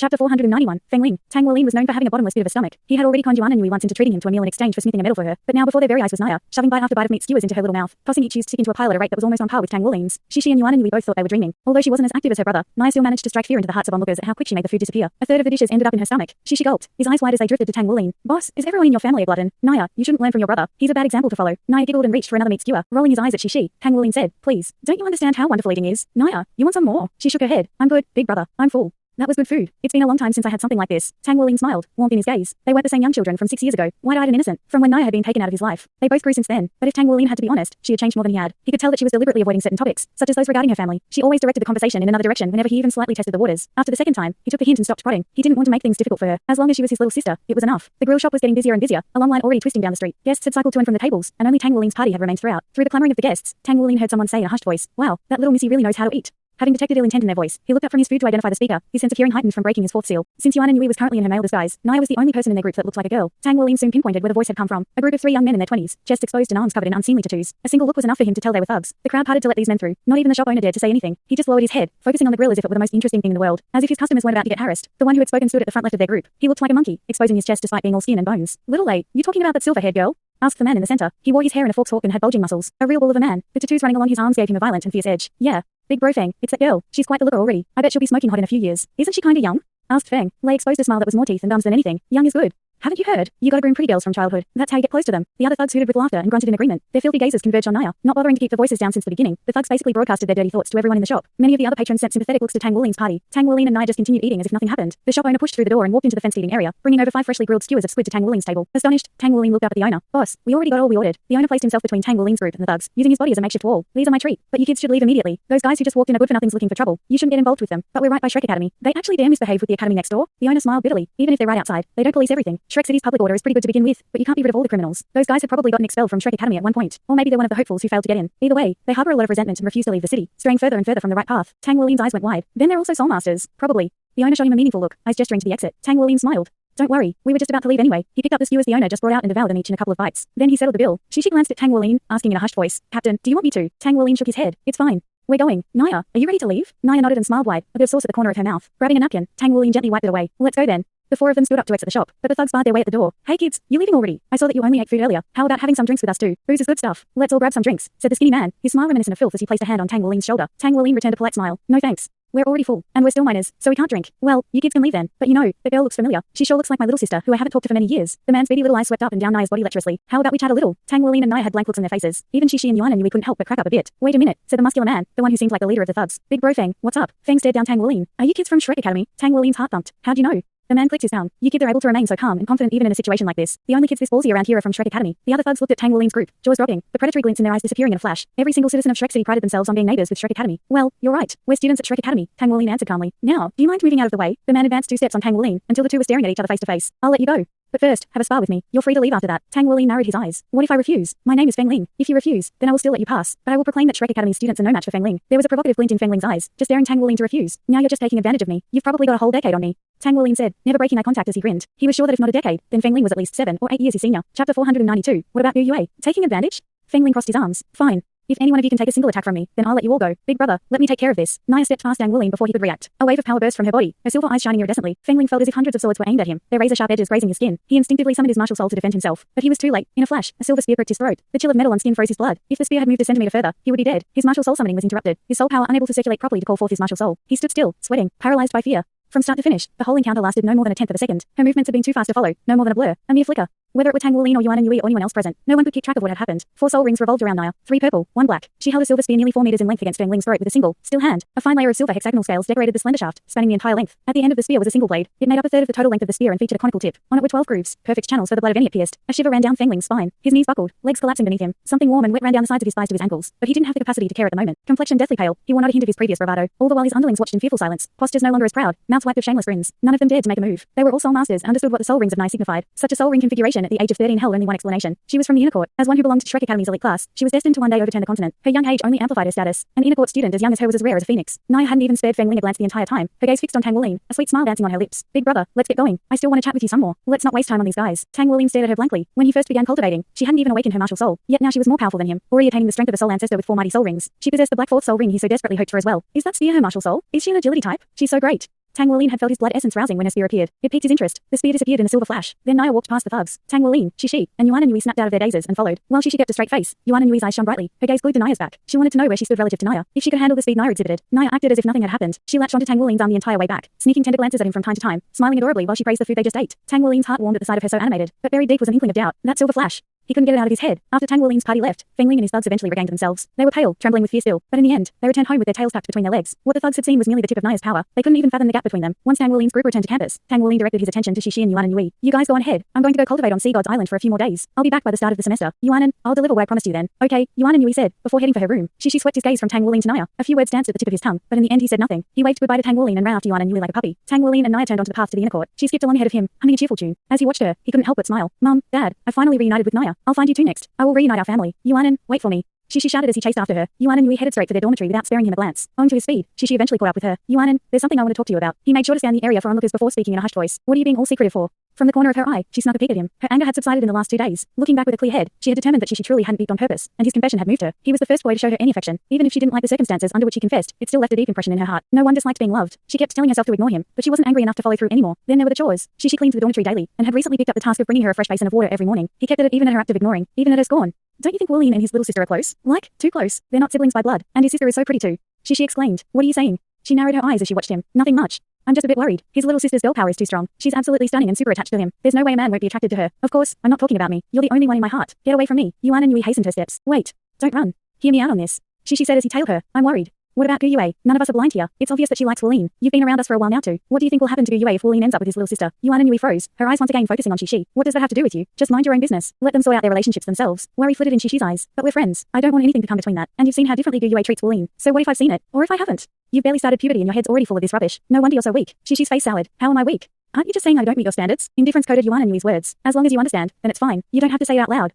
Chapter 491, Feng Ling. Tang Wuling was known for having a bottomless pit of a stomach. He had already conned Yuan and Yui once into treating him to a meal in exchange for smithing a medal for her, but now before their very eyes was Naya, shoving bite after bite of meat skewers into her little mouth, tossing each used stick into a pile at a rate that was almost on par with Tang Wuling's. She and Yuan and Yui both thought they were dreaming. Although she wasn't as active as her brother, Naya still managed to strike fear into the hearts of onlookers at how quick she made the food disappear. A third of the dishes ended up in her stomach. She gulped, his eyes wide as they drifted to Tang Wuling. Boss, is everyone in your family a glutton? Naya, you shouldn't learn from your brother. He's a bad example to follow. Naya giggled and reached for another meat skewer, rolling his eyes at She. Tang Wuling said, please, don't you understand how wonderful eating is? Naya, you want some more? She shook her head. I'm good, big brother. I'm full. That was good food. It's been a long time since I had something like this. Tang Wuling smiled, warmth in his gaze. They weren't the same young children from 6 years ago, wide-eyed and innocent, from when Naya had been taken out of his life. They both grew since then, but if Tang Wuling had to be honest, she had changed more than he had. He could tell that she was deliberately avoiding certain topics, such as those regarding her family. She always directed the conversation in another direction whenever he even slightly tested the waters. After the second time, he took the hint and stopped prodding. He didn't want to make things difficult for her. As long as she was his little sister, it was enough. The grill shop was getting busier and busier, a long line already twisting down the street. Guests had cycled to and from the tables, and only Tang Wuling's party had remained throughout. Through the clamoring of the guests, Tang Wuling heard someone say in a hushed voice, wow, that little missy really knows how to eat. Having detected ill intent in their voice, he looked up from his food to identify the speaker, his sense of hearing heightened from breaking his fourth seal. Since Yuan and Yui was currently in her male disguise, Naya was the only person in their group that looked like a girl. Tang Wuling soon pinpointed where the voice had come from. A group of 3 young men in their 20s, chests exposed and arms covered in unseemly tattoos. A single look was enough for him to tell they were thugs. The crowd parted to let these men through. Not even the shop owner dared to say anything. He just lowered his head, focusing on the grill as if it were the most interesting thing in the world. As if his customers weren't about to get harassed. The one who had spoken stood at the front left of their group. He looked like a monkey, exposing his chest despite being all skin and bones. Little late, you talking about that silver-haired girl? Asked the man in the center. He wore his hair in a forked hawk and had bulging muscles. A real bull of a man. The tattoos running along his arms gave him a violent and fierce edge. Yeah. Big bro Feng, it's that girl. She's quite the looker already. I bet she'll be smoking hot in a few years. Isn't she kinda young? Asked Feng. Lei exposed a smile that was more teeth and gums than anything. Young is good. Haven't you heard? You gotta groom pretty girls from childhood. That's how you get close to them. The other thugs hooted with laughter and grunted in agreement. Their filthy gazes converged on Naya, not bothering to keep the voices down since the beginning. The thugs basically broadcasted their dirty thoughts to everyone in the shop. Many of the other patrons sent sympathetic looks to Tang Wuling's party. Tang Wuling and Naya just continued eating as if nothing happened. The shop owner pushed through the door and walked into the fenced eating area, bringing over 5 freshly grilled skewers of squid to Tang Wuling's table. Astonished, Tang Wuling looked up at the owner. Boss, we already got all we ordered. The owner placed himself between Tang Wuling's group and the thugs, using his body as a makeshift wall. These are my treat, but you kids should leave immediately. Those guys who just walked in are good for nothings looking for trouble. You shouldn't get involved with them. But we're right by Shrek Academy. They actually dare misbehave with the academy next door. The owner smiled bitterly. Even if they're right outside, they don't police everything. Shrek City's public order is pretty good to begin with, but you can't be rid of all the criminals. Those guys had probably gotten expelled from Shrek Academy at one point, or maybe they're one of the hopefuls who failed to get in. Either way, they harbor a lot of resentment and refuse to leave the city, straying further and further from the right path. Tang Wuling's eyes went wide. Then they're also soul masters. Probably. The owner shot him a meaningful look, eyes gesturing to the exit. Tang Wuling smiled. Don't worry, we were just about to leave anyway. He picked up the skewers the owner just brought out and devoured them each in a couple of bites. Then he settled the bill. She glanced at Tang Wuling, asking in a hushed voice, Captain, do you want me to? Tang Wuling shook his head. It's fine. We're going. Naya, are you ready to leave? Naya nodded and smiled wide, a bit of sauce at the corner of her mouth. Grabbing a napkin, Tang Wuling gently wiped it away. Let's go then. The 4 of them stood up to exit the shop, but the thugs barred their way at the door. Hey kids, you leaving already? I saw that you only ate food earlier. How about having some drinks with us too? Booze is good stuff. Let's all grab some drinks, said the skinny man, his smile reminiscent of filth as he placed a hand on Tang Wuling's shoulder. Tang Wuling returned a polite smile. No thanks. We're already full, and we're still minors, so we can't drink. Well, you kids can leave then. But you know, the girl looks familiar. She sure looks like my little sister, who I haven't talked to for many years. The man's beady little eyes swept up and down Naya's body lecherously. How about we chat a little? Tang Wuling and Naya had blank looks on their faces. Even She and Yuan and Yui couldn't help but crack up a bit. Wait a minute, said the muscular man, the one who seemed like the leader of the thugs. Big bro Feng, what's up? Feng stared down Tang Wuling. Are you kids from Shrek Academy? Tang Wuling's heart thumped. How'd you know? The man clicked his tongue. You kids are able to remain so calm and confident even in a situation like this. The only kids this ballsy around here are from Shrek Academy. The other thugs looked at Tang Wuling's group, jaws dropping, the predatory glints in their eyes disappearing in a flash. Every single citizen of Shrek City prided themselves on being neighbors with Shrek Academy. Well, you're right. We're students at Shrek Academy, Tang Wuling answered calmly. Now, do you mind moving out of the way? The man advanced 2 steps on Tang Wuling until the two were staring at each other face to face. I'll let you go. But first, have a spar with me. You're free to leave after that. Tang Wuling narrowed his eyes. What if I refuse? My name is Feng Ling. If you refuse, then I will still let you pass. But I will proclaim that Shrek Academy students are no match for Feng Ling. There was a provocative glint in Feng Ling's eyes, just daring Tang Wuling to refuse. Now you're just taking advantage of me. You've probably got a whole decade on me. Tang Wuling said, never breaking eye contact as he grinned. He was sure that if not a decade, then Feng Ling was at least 7 or 8 years his senior. Chapter 492. What about Yue? Taking advantage? Feng Ling crossed his arms. Fine. If any one of you can take a single attack from me, then I'll let you all go. Big brother, let me take care of this. Naya stepped past Tang Wuling before he could react. A wave of power burst from her body, her silver eyes shining iridescently. Feng Ling felt as if hundreds of swords were aimed at him, their razor-sharp edges grazing his skin. He instinctively summoned his martial soul to defend himself, but he was too late. In a flash, a silver spear pricked his throat. The chill of metal on skin froze his blood. If the spear had moved a centimeter further, he would be dead. His martial soul summoning was interrupted. His soul power unable to circulate properly to call forth his martial soul. He stood still, sweating, paralyzed by fear. From start to finish, the whole encounter lasted no more than a tenth of a second. Her movements had been too fast to follow, no more than a blur, a mere flicker. Whether it were Tang Wuling or Yuan and Yui or anyone else present, no one could keep track of what had happened. 4 soul rings revolved around Naya, 3 purple, 1 black. She held a silver spear nearly 4 meters in length against Feng Ling's throat with a single, still hand. A fine layer of silver hexagonal scales decorated the slender shaft, spanning the entire length. At the end of the spear was a single blade. It made up a third of the total length of the spear and featured a conical tip. On it were 12 grooves, perfect channels for the blood of any it pierced. A shiver ran down Feng Ling's spine. His knees buckled, legs collapsing beneath him. Something warm and wet ran down the sides of his thighs to his ankles, but he didn't have the capacity to care at the moment. Complexion deathly pale, he wore not a hint of his previous bravado. All the while his underlings watched in fearful silence. Postures no longer as proud, mouths wiped with shameless grins. None of them dared to make a move. They were all soul masters and understood what the soul rings of Nai signified. Such a soul ring configuration at the age of 13 held only one explanation. She was from the inner court. As one who belonged to Shrek Academy's elite class, she was destined to one day overturn the continent. Her young age only amplified her status. An inner court student as young as her was as rare as a phoenix. Naya hadn't even spared Feng Ling a glance the entire time. Her gaze fixed on Tang Wuling, a sweet smile dancing on her lips. Big brother, let's get going. I still want to chat with you some more. Let's not waste time on these guys. Tang Wuling stared at her blankly. When he first began cultivating, she hadn't even awakened her martial soul. Yet now she was more powerful than him, already attaining the strength of a soul ancestor with 4 mighty soul rings. She possessed the black 4th soul ring he so desperately hoped for as well. Is that spear her martial soul? Is she an agility type? She's so great. Tang Wuling had felt his blood essence rousing when her spear appeared. It piqued his interest. The spear disappeared in a silver flash. Then Naya walked past the thugs. Tang Wuling, Shishi, and Yuan and Yui snapped out of their dazes and followed. While Shishi kept a straight face, Yuan and Yui's eyes shone brightly. Her gaze glued to Naya's back. She wanted to know where she stood relative to Naya. If she could handle the speed Naya exhibited. Naya acted as if nothing had happened. She latched onto Tang Wuling's arm the entire way back, sneaking tender glances at him from time to time, smiling adorably while she praised the food they just ate. Tang Wuling's heart warmed at the sight of her so animated, but buried deep was an inkling of doubt. That silver flash. He couldn't get it out of his head. After Tang Wuling's party left, Feng Ling and his thugs eventually regained themselves. They were pale, trembling with fear still, but in the end, they returned home with their tails tucked between their legs. What the thugs had seen was merely the tip of Naya's power. They couldn't even fathom the gap between them. Once Tang Wuling's group returned to campus, Tang Wuling directed his attention to Shishi and Yuan and Yui. You guys go on ahead. I'm going to go cultivate on Sea God's Island for a few more days. I'll be back by the start of the semester. Yuan and I'll deliver what I promised you then. Okay, Yuan and Yui said, before heading for her room. Shishi swept his gaze from Tang Wuling to Naya. A few words danced at the tip of his tongue, but in the end he said nothing. He waved goodbye to Tang Wuling and ran after Yuan and Yui like a puppy. Tang Wuling and Naya turned onto the path to the inner court. She skipped along ahead of him, humming a cheerful tune. As he watched her, he couldn't help but smile. Mum, Dad, I finally reunited with Naya. I'll find you two next. I will reunite our family. Yuanan, wait for me. Shishi shouted as he chased after her. Yuan and Yui headed straight for their dormitory without sparing him a glance. Owing to his speed, Shishi eventually caught up with her. Yuanan, there's something I want to talk to you about. He made sure to scan the area for onlookers before speaking in a hushed voice. What are you being all secretive for? From the corner of her eye, she snuck a peek at him. Her anger had subsided in the last 2 days. Looking back with a clear head, she had determined that Shishi truly hadn't beeped on purpose, and his confession had moved her. He was the first boy to show her any affection. Even if she didn't like the circumstances under which he confessed, it still left a deep impression in her heart. No one disliked being loved. She kept telling herself to ignore him, but she wasn't angry enough to follow through anymore. Then there were the chores. Shishi cleaned the dormitory daily, and had recently picked up the task of bringing her a fresh basin of water every morning. He kept at it even at her act of ignoring, even at her scorn. Don't you think Wuling and his little sister are close? Like, too close. They're not siblings by blood, and his sister is so pretty too. Shishi exclaimed. What are you saying? She narrowed her eyes as she watched him. Nothing much. I'm just a bit worried. His little sister's girl power is too strong. She's absolutely stunning and super attached to him. There's no way a man won't be attracted to her. Of course, I'm not talking about me. You're the only one in my heart. Get away from me. Yuan and Yui hastened her steps. Wait. Don't run. Hear me out on this. Shishi said as he tailed her. I'm worried. What about Gu Yue? None of us are blind here. It's obvious that she likes Wuling. You've been around us for a while now too. What do you think will happen to Gu Yue if Wuling ends up with his little sister? Yuan and Yui froze, her eyes once again focusing on Shishi. What does that have to do with you? Just mind your own business. Let them sort out their relationships themselves. Worry flitted in Shishi's eyes. But we're friends. I don't want anything to come between that. And you've seen how differently Gu Yue treats Wuling. So what if I've seen it? Or if I haven't? You've barely started puberty and your head's already full of this rubbish. No wonder you're so weak. Shishi's face soured. How am I weak? Aren't you just saying I don't meet your standards? Indifference coded Yuan and Yui's words. As long as you understand, then it's fine. You don't have to say it out loud.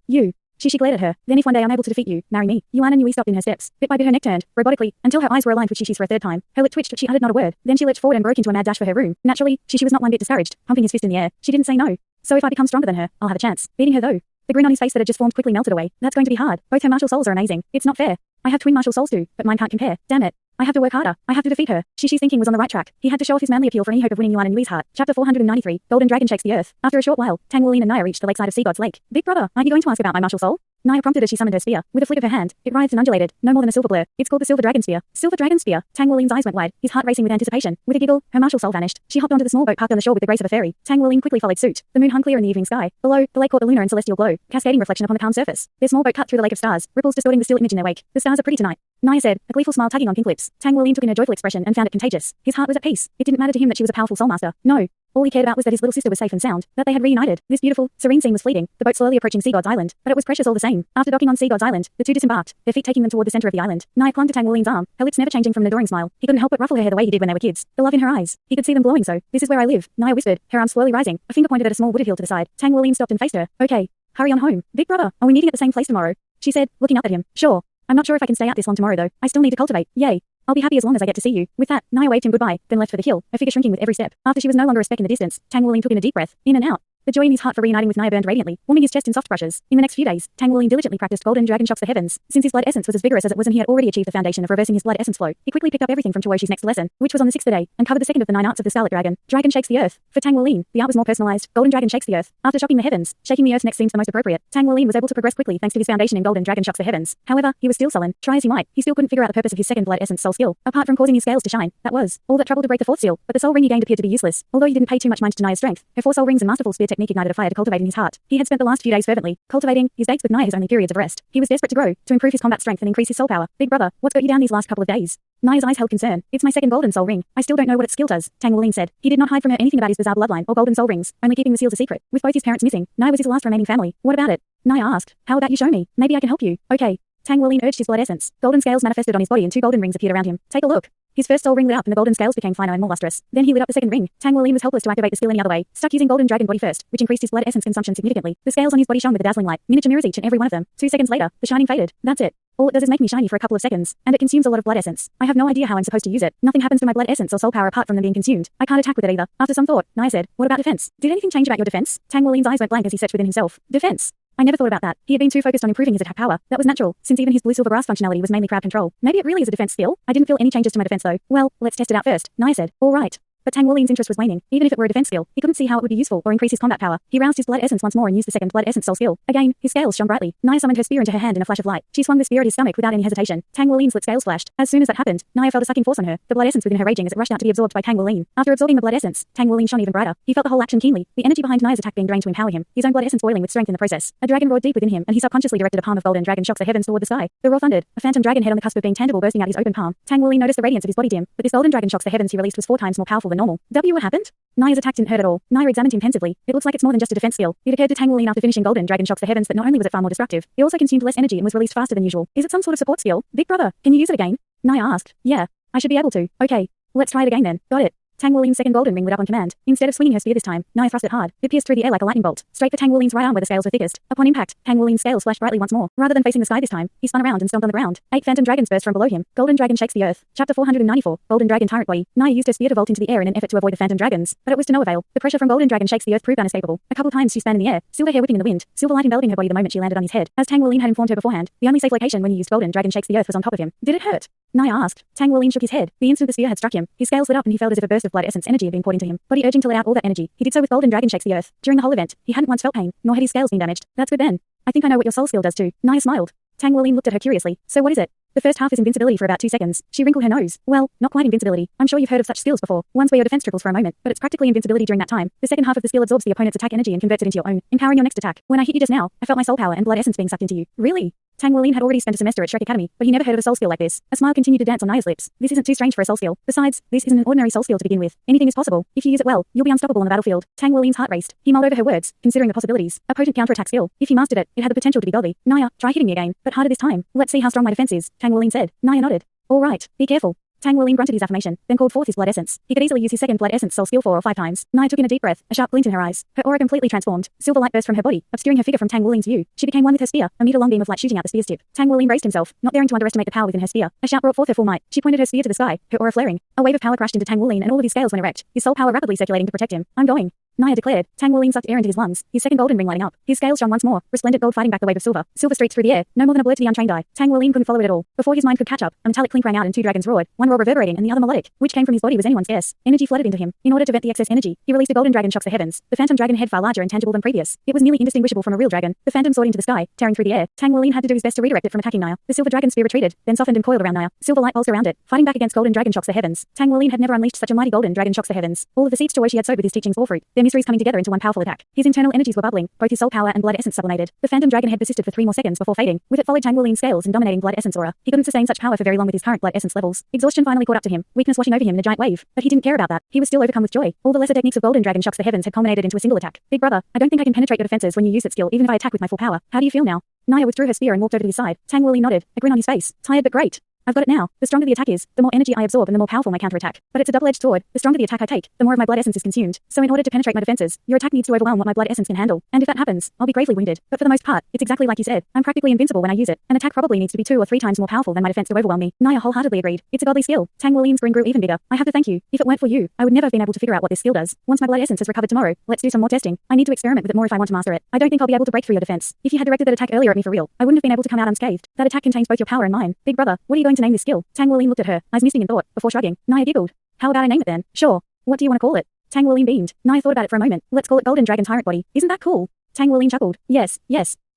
Shishi glared at her. Then if one day I'm able to defeat you, marry me. Yuan and Yui stopped in her steps. Bit by bit her neck turned, robotically, until her eyes were aligned with Shishi's for a third time. Her lip twitched but she uttered not a word. Then she lurched forward and broke into a mad dash for her room. Naturally, Shishi was not one bit discouraged, pumping his fist in the air. She didn't say no. So if I become stronger than her, I'll have a chance. Beating her though. The grin on his face that had just formed quickly melted away. That's going to be hard. Both her martial souls are amazing. It's not fair. I have twin martial souls too, but mine can't compare. Damn it. I have to work harder. I have to defeat her. Shishi's thinking was on the right track. He had to show off his manly appeal for any hope of winning Yuan and Yui's heart. Chapter 493. Golden Dragon Shakes the Earth. After a short while, Tang Wuling and Naya reached the lakeside of Sea God's Lake. Big brother, aren't you going to ask about my martial soul? Naya prompted as she summoned her spear. With a flick of her hand, it writhed and undulated, no more than a silver blur. It's called the Silver Dragon Spear. Silver Dragon Spear. Tang Wuling's eyes went wide, his heart racing with anticipation. With a giggle, her martial soul vanished. She hopped onto the small boat parked on the shore with the grace of a fairy. Tang Wuling quickly followed suit. The moon hung clear in the evening sky. Below, the lake caught the lunar and celestial glow, cascading reflection upon the calm surface. Their small boat cut through the lake of stars, ripples distorting the still image in their wake. The stars are pretty tonight, Naya said, a gleeful smile tugging on pink lips. Tang Wuling took in her joyful expression and found it contagious. His heart was at peace. It didn't matter to him that she was a powerful soul master. No. All he cared about was that his little sister was safe and sound, that they had reunited. This beautiful, serene scene was fleeting, the boat slowly approaching Sea God's Island, but it was precious all the same. After docking on Sea God's Island, the two disembarked, their feet taking them toward the center of the island. Naya clung to Tang Wuling's arm, her lips never changing from an adoring smile. He couldn't help but ruffle her hair the way he did when they were kids. The love in her eyes. He could see them glowing so. This is where I live, Naya whispered, her arm slowly rising, a finger pointed at a small wooded hill to the side. Tang Wuling stopped and faced her. Okay. Hurry on home. Big brother, are we meeting at the same place tomorrow? She said, looking up at him. Sure. I'm not sure if I can stay out this long tomorrow though. I still need to cultivate. Yay. I'll be happy as long as I get to see you. With that, Naya waved him goodbye, then left for the hill, her figure shrinking with every step. After she was no longer a speck in the distance, Tang Wuling took in a deep breath, in and out. The joy in his heart for reuniting with Naya burned radiantly, warming his chest in soft brushes. In the next few days, Tang Wuling diligently practiced golden dragon shocks the heavens. Since his blood essence was as vigorous as it was and he had already achieved the foundation of reversing his blood essence flow, he quickly picked up everything from Tuoshi's next lesson, which was on the 6th day, and covered the second of the 9 arts of the Scarlet Dragon. Dragon shakes the earth. For Tang Wuling, the art was more personalized. Golden dragon shakes the earth. After shocking the heavens, shaking the earth next seems the most appropriate. Tang Wuling was able to progress quickly thanks to his foundation in golden dragon shocks the heavens. However, he was still sullen. Try as he might, he still couldn't figure out the purpose of his second blood essence soul skill, apart from causing his scales to shine. That was all that trouble to break the 4th seal, but the soul ring he gained appeared to be useless. Although he didn't pay too much mind to Naya's strength, her 4 soul rings and masterful spear technique ignited a fire to cultivate in his heart. He had spent the last few days fervently cultivating. His dates with Naya his only periods of rest. He was desperate to grow, to improve his combat strength and increase his soul power. Big brother, what's got you down these last couple of days? Naya's eyes held concern. It's my second golden soul ring. I still don't know what its skill does, Tang Wuling said. He did not hide from her anything about his bizarre bloodline or golden soul rings, only keeping the seals a secret. With both his parents missing, Naya was his last remaining family. What about it? Naya asked. How about you show me? Maybe I can help you. Okay. Tang Wuling urged his blood essence. Golden scales manifested on his body and 2 golden rings appeared around him. Take a look. His first soul ring lit up and the golden scales became finer and more lustrous. Then he lit up the second ring. Tang Wuling was helpless to activate the skill any other way, stuck using golden dragon body first, which increased his blood essence consumption significantly. The scales on his body shone with a dazzling light, miniature mirrors each and every one of them. 2 seconds later, the shining faded. That's it. All it does is make me shiny for a couple of seconds, and it consumes a lot of blood essence. I have no idea how I'm supposed to use it. Nothing happens to my blood essence or soul power apart from them being consumed. I can't attack with it either. After some thought, Naya said, what about defense? Did anything change about your defense? Tang Wuling's eyes went blank as he searched within himself. Defense? I never thought about that. He had been too focused on improving his attack power. That was natural, since even his blue silver grass functionality was mainly crowd control. Maybe it really is a defense skill? I didn't feel any changes to my defense though. Well, let's test it out first, Naya said. All right. But Tang Wulin's interest was waning. Even if it were a defense skill, he couldn't see how it would be useful or increase his combat power. He roused his blood essence once more and used the second blood essence soul skill. Again, his scales shone brightly. Naya summoned her spear into her hand in a flash of light. She swung the spear at his stomach without any hesitation. Tang Wulin's lit scales flashed. As soon as that happened, Naya felt a sucking force on her, the blood essence within her raging as it rushed out to be absorbed by Tang Wulin. After absorbing the blood essence, Tang Wulin shone even brighter. He felt the whole action keenly, the energy behind Naya's attack being drained to empower him, his own blood essence boiling with strength in the process. A dragon roared deep within him, and he subconsciously directed a palm of golden dragon shocks the heavens toward the sky. The roar thundered, a phantom dragon head on the cusp of being tangible bursting out his open palm. Tang Wulin noticed the radiance of his body dim, but this golden dragon shocks the heavens he released was 4 times more powerful than normal. What happened? Naya's attack didn't hurt at all. Naya examined him pensively. It looks like it's more than just a defense skill. It occurred to Tang Wulin after finishing golden dragon shocks the heavens that not only was it far more destructive, it also consumed less energy and was released faster than usual. Is it some sort of support skill? Big brother, can you use it again? Naya asked. Yeah, I should be able to. Okay, let's try it again then. Got it. Tang Wulin's second golden ring lit up on command. Instead of swinging her spear this time, Naya thrust it hard. It pierced through the air like a lightning bolt, straight for Tang Wulin's right arm where the scales were thickest. Upon impact, Tang Wulin's scales flashed brightly once more. Rather than facing the sky this time, he spun around and stomped on the ground. 8 phantom dragons burst from below him. Golden dragon shakes the earth. Chapter 494. Golden dragon tyrant body. Naya used her spear to vault into the air in an effort to avoid the phantom dragons, but it was to no avail. The pressure from golden dragon shakes the earth proved unescapable. A couple times she span in the air, silver hair whipping in the wind, silver light enveloping her body the moment she landed on his head. As Tang Wulin had informed her beforehand, the only safe location when you used golden dragon shakes the earth was on top of him. Did it hurt? Naya asked. Tang Wulin shook his head. The instant the spear had struck him, his scales lit up and he felt as if a burst of blood essence energy had been poured into him, body urging to let out all that energy. He did so with golden dragon shakes the earth. During the whole event, he hadn't once felt pain, nor had his scales been damaged. That's good then. I think I know what your soul skill does too. Naya smiled. Tang Wulin looked at her curiously. So what is it? The first half is invincibility for about 2 seconds. She wrinkled her nose. Well, not quite invincibility. I'm sure you've heard of such skills before. Ones where your defense triples for a moment, but it's practically invincibility during that time. The second half of the skill absorbs the opponent's attack energy and converts it into your own, empowering your next attack. When I hit you just now, I felt my soul power and blood essence being sucked into you. Really? Tang Wulin had already spent a semester at Shrek Academy, but he never heard of a soul skill like this. A smile continued to dance on Naya's lips. This isn't too strange for a soul skill. Besides, this isn't an ordinary soul skill to begin with. Anything is possible. If you use it well, you'll be unstoppable on the battlefield. Tang Wulin's heart raced. He mulled over her words, considering the possibilities. A potent counterattack skill. If he mastered it, it had the potential to be godly. Naya, try hitting me again, but harder this time. Let's see how strong my defense is, Tang Wulin said. Naya nodded. All right, be careful. Tang Wulin grunted his affirmation, then called forth his blood essence. He could easily use his second blood essence soul skill 4 or 5 times. Naya took in a deep breath, a sharp glint in her eyes. Her aura completely transformed. Silver light burst from her body, obscuring her figure from Tang Wulin's view. She became one with her spear, a meter-long beam of light shooting out the spear's tip. Tang Wulin braced himself, not daring to underestimate the power within her spear. A shout brought forth her full might. She pointed her spear to the sky, her aura flaring. A wave of power crashed into Tang Wulin and all of his scales went erect, his soul power rapidly circulating to protect him. I'm going. Naya declared. Tang Wulin sucked air into his lungs, his second golden ring lighting up. His scales shone once more, resplendent gold fighting back the wave of silver. Silver streaked through the air, no more than a blur to the untrained eye. Tang Wulin couldn't follow it at all. Before his mind could catch up, a metallic clink rang out and 2 dragons roared, one roar reverberating and the other melodic. Which came from his body was anyone's guess. Energy flooded into him. In order to vent the excess energy, he released a golden dragon shocks the heavens. The phantom dragon head far larger and tangible than previous. It was nearly indistinguishable from a real dragon. The phantom soared into the sky, tearing through the air. Tang Wulin had to do his best to redirect it from attacking Naya. The silver dragon spear retreated, then softened and coiled around Naya. Silver light pulsed around it, fighting back against golden dragon shocks the heavens. Tang Wulin had never unleashed such a mighty golden dragon shocks the heavens. All of the seeds Joy had sowed with his teachings bore fruit, their mysteries coming together into one powerful attack. His internal energies were bubbling, both his soul power and blood essence sublimated. The phantom dragon head persisted for 3 more seconds before fading. With it followed Tang Wulin's scales and dominating blood essence aura. He couldn't sustain such power for very long with his current blood essence levels. Exhaustion finally caught up to him, weakness washing over him in a giant wave. But he didn't care about that. He was still overcome with joy. All the lesser techniques of golden dragon shocks the heavens had culminated into a single attack. Big brother, I don't think I can penetrate your defenses when you use that skill even if I attack with my full power. How do you feel now? Naya withdrew her spear and walked over to his side. Tang Wulin nodded, a grin on his face. Tired but great. I've got it now. The stronger the attack is, the more energy I absorb and the more powerful my counterattack. But it's a double-edged sword. The stronger the attack I take, the more of my blood essence is consumed. So in order to penetrate my defenses, your attack needs to overwhelm what my blood essence can handle. And if that happens, I'll be gravely wounded. But for the most part, it's exactly like you said. I'm practically invincible when I use it. An attack probably needs to be 2 or 3 times more powerful than my defense to overwhelm me. Naya wholeheartedly agreed. It's a godly skill. Tang Wulin's grin grew even bigger. I have to thank you. If it weren't for you, I would never have been able to figure out what this skill does. Once my blood essence has recovered tomorrow, let's do some more testing. I need to experiment with it more if I want to master it. I don't think I'll be able to break through your defense. If you had directed that attack earlier at me for real, I wouldn't have been able to come out unscathed. That attack contains both your power and mine. Big brother, what are you going to name this skill? Tang Wulin looked at her, eyes misting in thought, before shrugging. Naya giggled. How about I name it then? Sure. What do you want to call it? Tang Wulin beamed. Naya thought about it for a moment. Let's call it Golden Dragon Tyrant Body. Isn't that cool? Tang Wulin chuckled. Yes.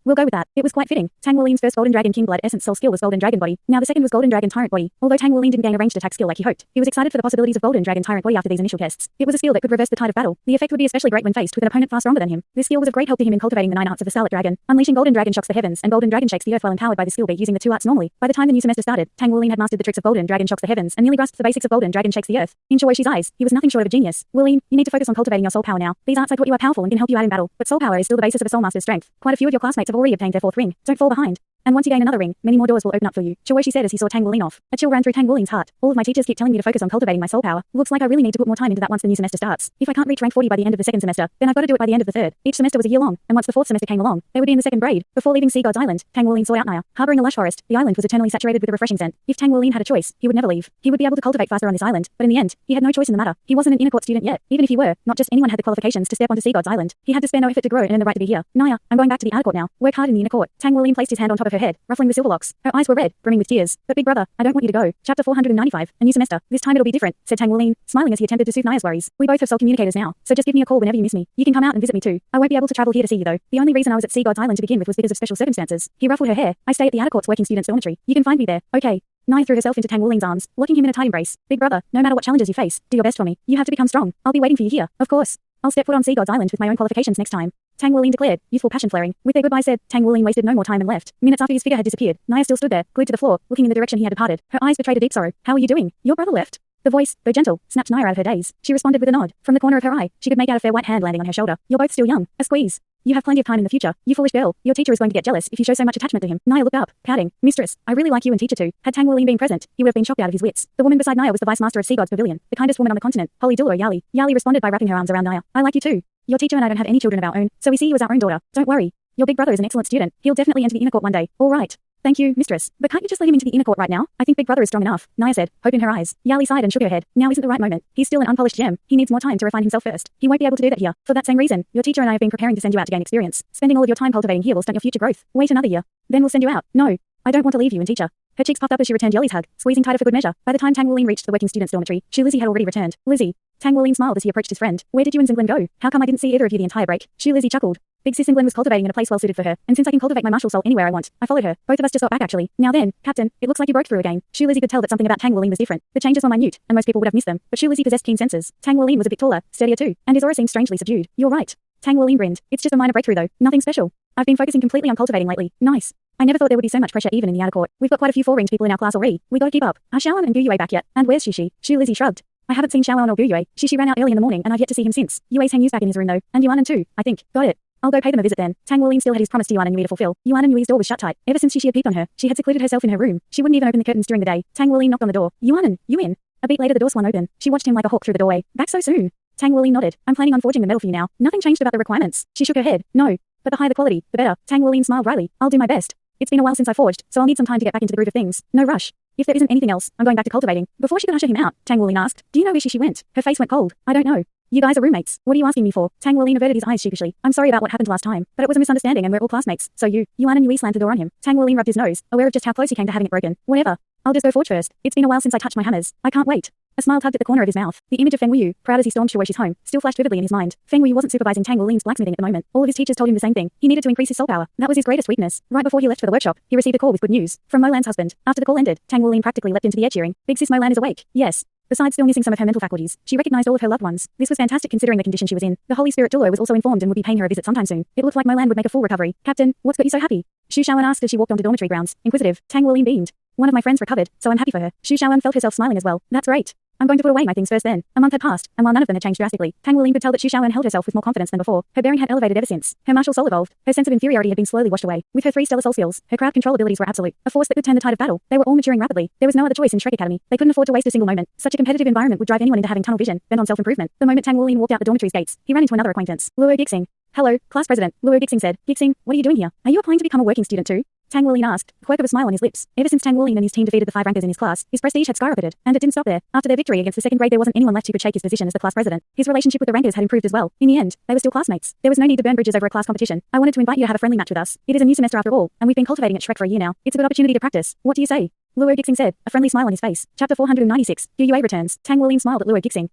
We'll go with that. It was quite fitting. Tang Wulin's first Golden Dragon King Blood Essence Soul skill was Golden Dragon Body. Now the second was Golden Dragon Tyrant Body. Although Tang Wulin didn't gain a ranged attack skill like he hoped, he was excited for the possibilities of Golden Dragon Tyrant Body after these initial tests. It was a skill that could reverse the tide of battle. The effect would be especially great when faced with an opponent far stronger than him. This skill was of great help to him in cultivating the 9 arts of the Scarlet Dragon. Unleashing Golden Dragon shocks the heavens and Golden Dragon shakes the earth while empowered by the skill beat using the 2 arts normally. By the time the new semester started, Tang Wulin had mastered the tricks of Golden Dragon shocks the heavens and nearly grasped the basics of Golden Dragon shakes the earth. In Joy's eyes, he was nothing short of a genius. Wulin, you need to focus on cultivating your soul power now. These arts I taught you are powerful and can help you out in battle, but soul power is still the basis of a soul master's strength. Quite a few of your classmates have already obtained their 4th ring. Don't fall behind. And once you gain another ring, many more doors will open up for you. She said as he saw Tang Wulin off. A chill ran through Tang Wulin's heart. All of my teachers keep telling me to focus on cultivating my soul power. Looks like I really need to put more time into that once the new semester starts. If I can't reach rank 40 by the end of the 2nd semester, then I've got to do it by the end of the 3rd. Each semester was a year long, and once the 4th semester came along, they would be in the 2nd grade. Before leaving Sea God's Island, Tang Wulin sought out Naya. Harboring a lush forest, the island was eternally saturated with a refreshing scent. If Tang Wulin had a choice, he would never leave. He would be able to cultivate faster on this island, but in the end, he had no choice in the matter. He wasn't an inner court student yet. Even if he were, not just anyone had the qualifications to step onto Sea God's Island. He had to spare no effort to grow and earn the right to be here. Naya, I'm going back to the outer court now. Work hard in the inner court. Tang Wulin placed his hand on top of her her head, ruffling the silver locks. Her eyes were red, brimming with tears. But big brother, I don't want you to go. Chapter 495, a new semester. This time it'll be different, said Tang Wuling, smiling as he attempted to soothe Naya's worries. We both have sole communicators now, so just give me a call whenever you miss me. You can come out and visit me too. I won't be able to travel here to see you though. The only reason I was at Sea God's Island to begin with was because of special circumstances. He ruffled her hair. I stay at the outer court's working students' dormitory. You can find me there. Okay. Naya threw herself into Tang Wuling's arms, locking him in a tight embrace. Big brother, no matter what challenges you face, do your best for me. You have to become strong. I'll be waiting for you here. Of course. I'll step foot on Sea God's Island with my own qualifications next time. Tang Wuling declared, youthful passion flaring. With their goodbye said, Tang Wuling wasted no more time and left. Minutes after his figure had disappeared, Naya still stood there, glued to the floor, looking in the direction he had departed. Her eyes betrayed a deep sorrow. How are you doing? Your brother left. The voice, though gentle, snapped Naya out of her daze. She responded with a nod. From the corner of her eye, she could make out a fair white hand landing on her shoulder. You're both still young. A squeeze. You have plenty of time in the future. You foolish girl. Your teacher is going to get jealous if you show so much attachment to him. Naya looked up, pouting. Mistress, I really like you and teacher too. Had Tang Wuling been present, he would have been shocked out of his wits. The woman beside Naya was the vice master of Sea God's Pavilion, the kindest woman on the continent, Holy Douluo Yali. Yali responded by wrapping her arms around Naya. I like you too. Your teacher and I don't have any children of our own, so we see you as our own daughter. Don't worry. Your big brother is an excellent student. He'll definitely enter the inner court one day. All right. Thank you, mistress. But can't you just let him into the inner court right now? I think big brother is strong enough, Naya said, hope in her eyes. Yali sighed and shook her head. Now isn't the right moment. He's still an unpolished gem. He needs more time to refine himself first. He won't be able to do that here. For that same reason, your teacher and I have been preparing to send you out to gain experience. Spending all of your time cultivating here will stunt your future growth. Wait another year. Then we'll send you out. No. I don't want to leave you and teacher. Her cheeks puffed up as she returned Yali's hug, squeezing tighter for good measure. By the time Tang Wuling reached the working students' dormitory, Shu Lizzie had already returned. Lizzie. Tang Wuling smiled as he approached his friend. Where did you and Zinglin go? How come I didn't see either of you the entire break? Shu Lizzie chuckled. Big sis Zinglin was cultivating in a place well suited for her, and since I can cultivate my martial soul anywhere I want, I followed her. Both of us just got back actually. Now then, Captain, it looks like you broke through again. Shu Lizzie could tell that something about Tang Wuling was different. The changes were minute, and most people would have missed them, but Shu Lizzie possessed keen senses. Tang Wuling was a bit taller, sturdier too, and his aura seemed strangely subdued. You're right. Tang Wuling grinned. It's just a minor breakthrough though, nothing special. I've been focusing completely on cultivating lately. Nice. I never thought there would be so much pressure even in the outer court. We've got quite a few four-ringed people in our class already. We gotta keep up. Are Xiaoan and Gu Yue back yet? And where's Shishi? Shu Lizzie shrugged. I haven't seen Xiaoan or Gu Yue. Shishi ran out early in the morning and I've yet to see him since. Yue's Hang Yu's back in his room though, and Yuanan too, I think. Got it. I'll go pay them a visit then. Tang Wuling still had his promise to Yuan and Yui to fulfill. Yuan and Yui's door was shut tight. Ever since Shishi had peeped on her, she had secluded herself in her room. She wouldn't even open the curtains during the day. Tang Wuling knocked on the door. Yuan, you in? A beat later the door swung open. She watched him like a hawk through the doorway. Back so soon? Tang Wuling nodded. I'm planning on forging the metal for you now. Nothing changed about the requirements. She shook her head. No. But the higher the quality, the better. Tang Wuling smiled wryly. I'll do my best. It's been a while since I forged, so I'll need some time to get back into the groove of things. No rush. If there isn't anything else, I'm going back to cultivating. Before she could usher him out, Tang Wuling asked, do you know where Shishi went? Her face went cold. I don't know. You guys are roommates. What are you asking me for? Tang Wuling averted his eyes sheepishly. I'm sorry about what happened last time, but it was a misunderstanding and we're all classmates. So Yuan and Yui slammed the door on him. Tang Wuling rubbed his nose, aware of just how close he came to having it broken. Whatever. I'll just go forge first. It's been a while since I touched my hammers. I can't wait. A smile tugged at the corner of his mouth. The image of Feng Wuyu, proud as he stormed Shuoishi's home, still flashed vividly in his mind. Feng Wuyu wasn't supervising Tang Wuling's blacksmithing at the moment. All of his teachers told him the same thing. He needed to increase his soul power. That was his greatest weakness. Right before he left for the workshop, he received a call with good news. From Molan's husband. After the call ended, Tang Wuling practically leapt into the air cheering. Big sis Molan is awake. Yes. Besides still missing some of her mental faculties, she recognized all of her loved ones. This was fantastic considering the condition she was in. The Holy Spirit Douluo was also informed and would be paying her a visit sometime soon. It looked like Molan would make a full recovery. Captain, what's got you so happy? Shu Xiaoan asked as she walked onto dormitory grounds. Inquisitive. Tang Wuling beamed. One of my friends recovered, so I'm happy for her. Shu Xiaoan felt herself smiling as well. That's great. I'm going to put away my things first then. A month had passed, and while none of them had changed drastically, Tang Wuling could tell that Shu Xiaoan held herself with more confidence than before. Her bearing had elevated ever since. Her martial soul evolved. Her sense of inferiority had been slowly washed away. With her 3 stellar soul skills, her crowd control abilities were absolute. A force that could turn the tide of battle. They were all maturing rapidly. There was no other choice in Shrek Academy. They couldn't afford to waste a single moment. Such a competitive environment would drive anyone into having tunnel vision, bent on self-improvement. The moment Tang Wuling walked out the dormitory's gates, he ran into another acquaintance. Luo Gixing. Hello, class president. Luo Gixing said. Gixing, what are you doing here? Are you applying to become a working student too? Tang Wuling asked, a quirk of a smile on his lips. Ever since Tang Wuling and his team defeated the 5 rankers in his class, his prestige had skyrocketed, and it didn't stop there. After their victory against the second grade, there wasn't anyone left who could shake his position as the class president. His relationship with the rankers had improved as well. In the end, they were still classmates. There was no need to burn bridges over a class competition. I wanted to invite you to have a friendly match with us. It is a new semester after all, and we've been cultivating at Shrek for a year now. It's a good opportunity to practice. What do you say? Luo Gixing said, a friendly smile on his face. Chapter 496. Gu Yue returns. Tang Wuling smiled at Luo Gixing.